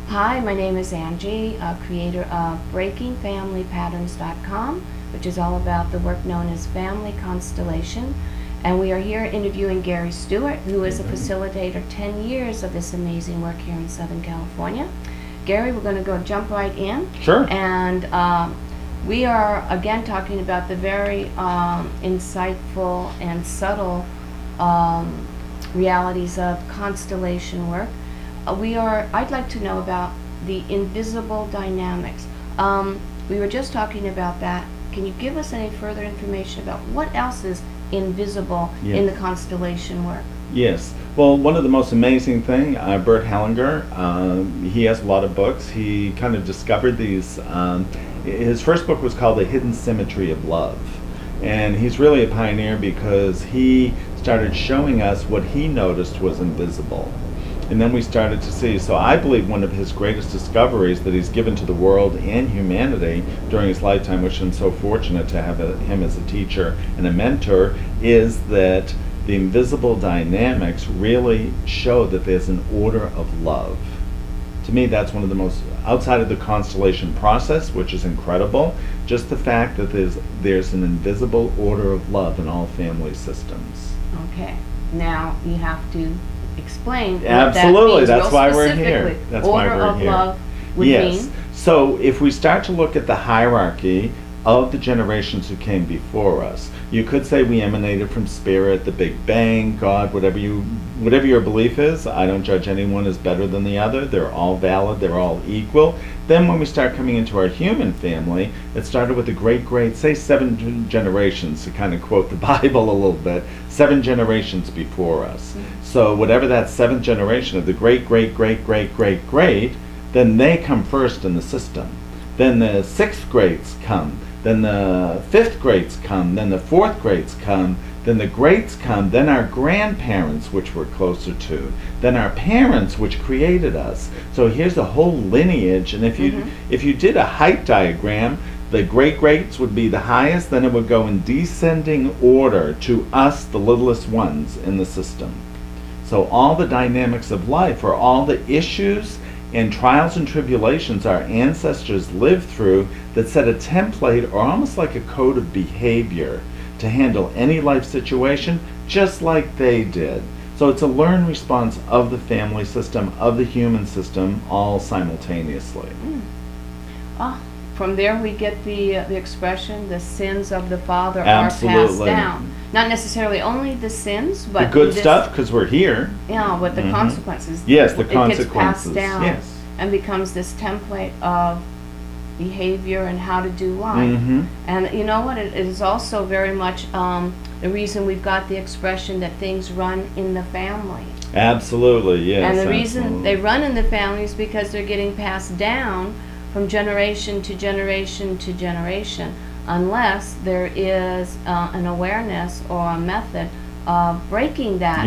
Hi, my name is Angie, creator of BreakingFamilyPatterns.com, which is all about the work known as family constellation. And we are here interviewing Gary Stuart, who is a facilitator 10 years of this amazing work here in Southern California. Gary, we're going to jump right in. Sure. And we are again talking about the very insightful and subtle realities of constellation work. I'd like to know about the invisible dynamics. We were just talking about that. Can you give us any further information about what else is invisible in the constellation work? Yes. Well, one of the most amazing thing, Bert Hellinger, he has a lot of books. He kind of discovered these. His first book was called The Hidden Symmetry of Love. And he's really a pioneer because he started showing us what he noticed was invisible. And then we started to see, so I believe one of his greatest discoveries that he's given to the world and humanity during his lifetime, which I'm so fortunate to have him as a teacher and a mentor, is that the invisible dynamics really show that there's an order of love. To me, that's one of the most, outside of the constellation process, which is incredible, just the fact that there's an invisible order of love in all family systems. Okay. Now you have to explain Absolutely, what that means. That's why we're here. That's why we're here. Order of love would mean? So if we start to look at the hierarchy of the generations who came before us, you could say we emanated from Spirit, the Big Bang, God, whatever your belief is. I don't judge anyone as better than the other. They're all valid. They're all equal. Then when we start coming into our human family, it started with the great, say 7 generations, to kind of quote the Bible a little bit, 7 generations before us. So whatever that 7th generation of the great, then they come first in the system. Then the 6th grades come. Then the 5th grades come. Then the 4th grades come. Then the greats come. Then our grandparents, which we're closer to. Then our parents, which created us. So here's a whole lineage. And if you did a height diagram, the great-greats would be the highest. Then it would go in descending order to us, the littlest ones in the system. So all the dynamics of life, or all the issues and trials and tribulations our ancestors lived through, that set a template or almost like a code of behavior to handle any life situation just like they did. So it's a learned response of the family system, of the human system, all simultaneously. From there we get the expression, the sins of the father Absolutely. are passed down. Not necessarily only the sins, but the good stuff, because we're here. Yeah, but the consequences. Yes, the consequences. It gets passed consequences. down and becomes this template of behavior and how to do life. And you know what? It is also very much the reason we've got the expression that things run in the family. Absolutely, yes. And the reason they run in the family is because they're getting passed down from generation to generation to generation, unless there is an awareness or a method of breaking that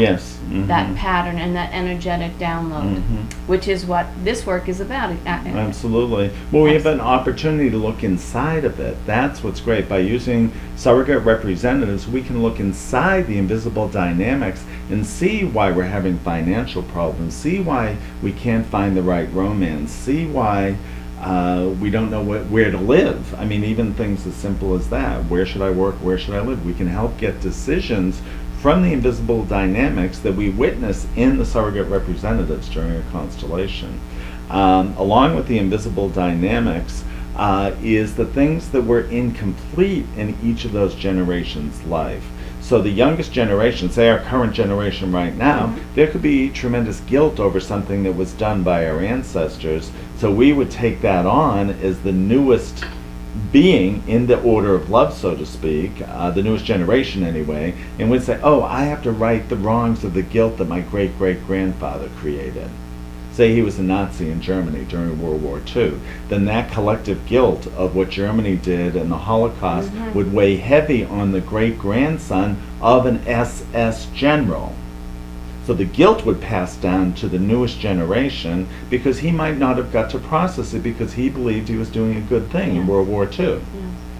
that pattern and that energetic download, which is what this work is about. Absolutely. Well, we have an opportunity to look inside of it. That's what's great. By using surrogate representatives, we can look inside the invisible dynamics and see why we're having financial problems, see why we can't find the right romance, see why we don't know where to live. I mean, even things as simple as that. Where should I work? Where should I live? We can help get decisions from the invisible dynamics that we witness in the surrogate representatives during a constellation. Along with the invisible dynamics is the things that were incomplete in each of those generations' life. So the youngest generation, say our current generation right now, there could be tremendous guilt over something that was done by our ancestors. So we would take that on as the newest being in the order of love, so to speak, the newest generation anyway, and we'd say, oh, I have to right the wrongs of the guilt that my great-great-grandfather created. Say he was a Nazi in Germany during World War II, then that collective guilt of what Germany did and the Holocaust would weigh heavy on the great-grandson of an SS general. So the guilt would pass down to the newest generation because he might not have got to process it because he believed he was doing a good thing in World War II.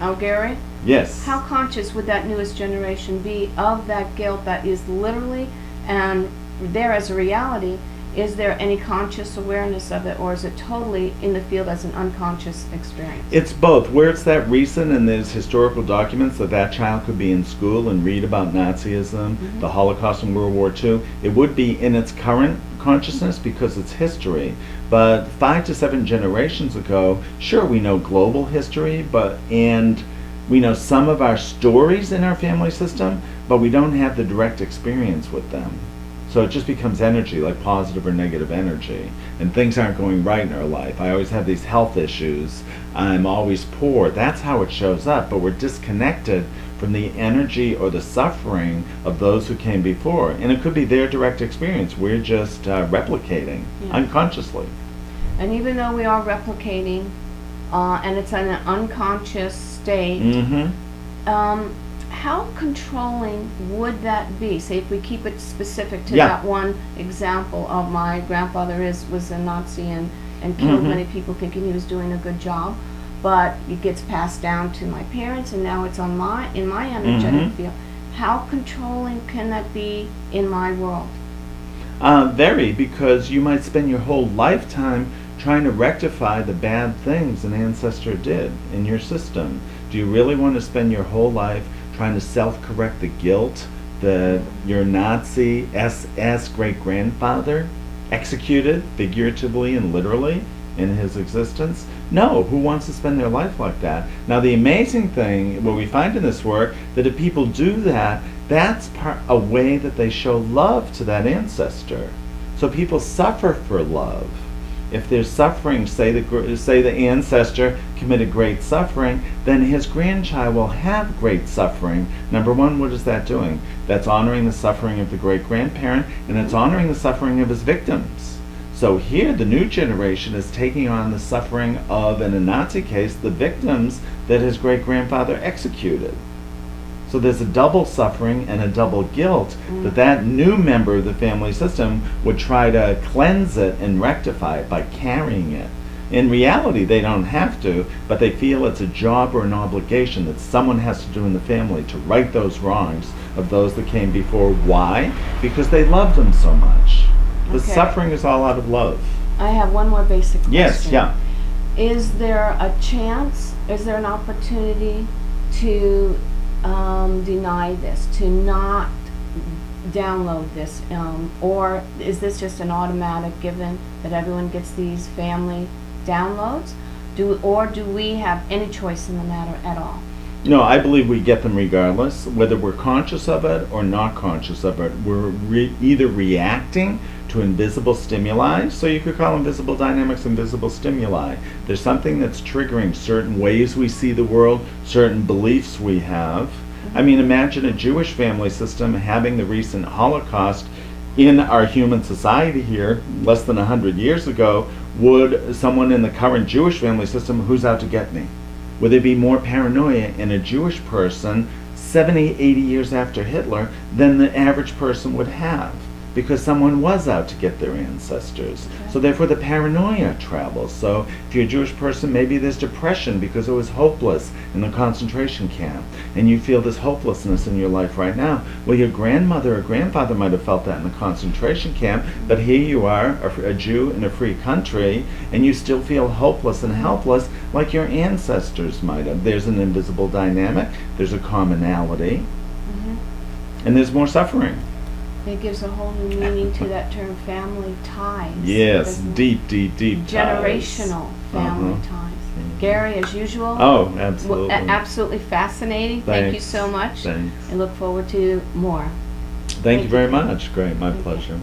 Oh, Gary? Yes. How conscious would that newest generation be of that guilt that is literally and there as a reality is there any conscious awareness of it, or is it totally in the field as an unconscious experience? It's both. Where it's that recent and there's historical documents that that child could be in school and read about Nazism, the Holocaust and World War II, it would be in its current consciousness because it's history. But 5 to 7 generations ago, sure, we know global history, and we know some of our stories in our family system, but we don't have the direct experience with them. So it just becomes energy, like positive or negative energy. And things aren't going right in our life. I always have these health issues. I'm always poor. That's how it shows up. But we're disconnected from the energy or the suffering of those who came before. And it could be their direct experience. We're just replicating unconsciously. And even though we are replicating, and it's in an unconscious state, how controlling would that be? Say if we keep it specific to that one example of my grandfather was a Nazi and killed many people thinking he was doing a good job, but it gets passed down to my parents and now it's on in my energetic field. How controlling can that be in my world? Very, because you might spend your whole lifetime trying to rectify the bad things an ancestor did in your system. Do you really want to spend your whole life trying to self-correct the guilt that your Nazi SS great-grandfather executed figuratively and literally in his existence? No, who wants to spend their life like that? Now the amazing thing, what we find in this work, that if people do that, that's a way that they show love to that ancestor. So people suffer for love. If there's suffering, say the ancestor committed great suffering, then his grandchild will have great suffering. Number one, what is that doing? That's honoring the suffering of the great-grandparent, and it's honoring the suffering of his victims. So here, the new generation is taking on the suffering of, in a Nazi case, the victims that his great-grandfather executed. So there's a double suffering and a double guilt that new member of the family system would try to cleanse it and rectify it by carrying it. In reality, they don't have to, but they feel it's a job or an obligation that someone has to do in the family to right those wrongs of those that came before. Why? Because they loved them so much. The suffering is all out of love. I have one more basic question. Yes, yeah. Is there a chance, is there an opportunity to deny this, to not download this, or is this just an automatic given that everyone gets these family downloads? Or do we have any choice in the matter at all? No, I believe we get them regardless, whether we're conscious of it or not conscious of it. We're either reacting to invisible stimuli, so you could call invisible dynamics invisible stimuli. There's something that's triggering certain ways we see the world, certain beliefs we have. I mean, imagine a Jewish family system having the recent Holocaust in our human society here, less than 100 years ago. Would someone in the current Jewish family system, who's out to get me? Would there be more paranoia in a Jewish person 70, 80 years after Hitler than the average person would have? Because someone was out to get their ancestors. So therefore the paranoia travels. So if you're a Jewish person, maybe there's depression because it was hopeless in the concentration camp. And you feel this hopelessness in your life right now. Well, your grandmother or grandfather might have felt that in the concentration camp, but here you are, a Jew in a free country, and you still feel hopeless and helpless like your ancestors might have. There's an invisible dynamic, there's a commonality, and there's more suffering. It gives a whole new meaning to that term, family ties. Yes, deep, deep, deep generational family ties. Gary, as usual. Oh, absolutely. Absolutely fascinating. Thank you so much. Thanks. I look forward to more. Thank you very much. Great, my pleasure.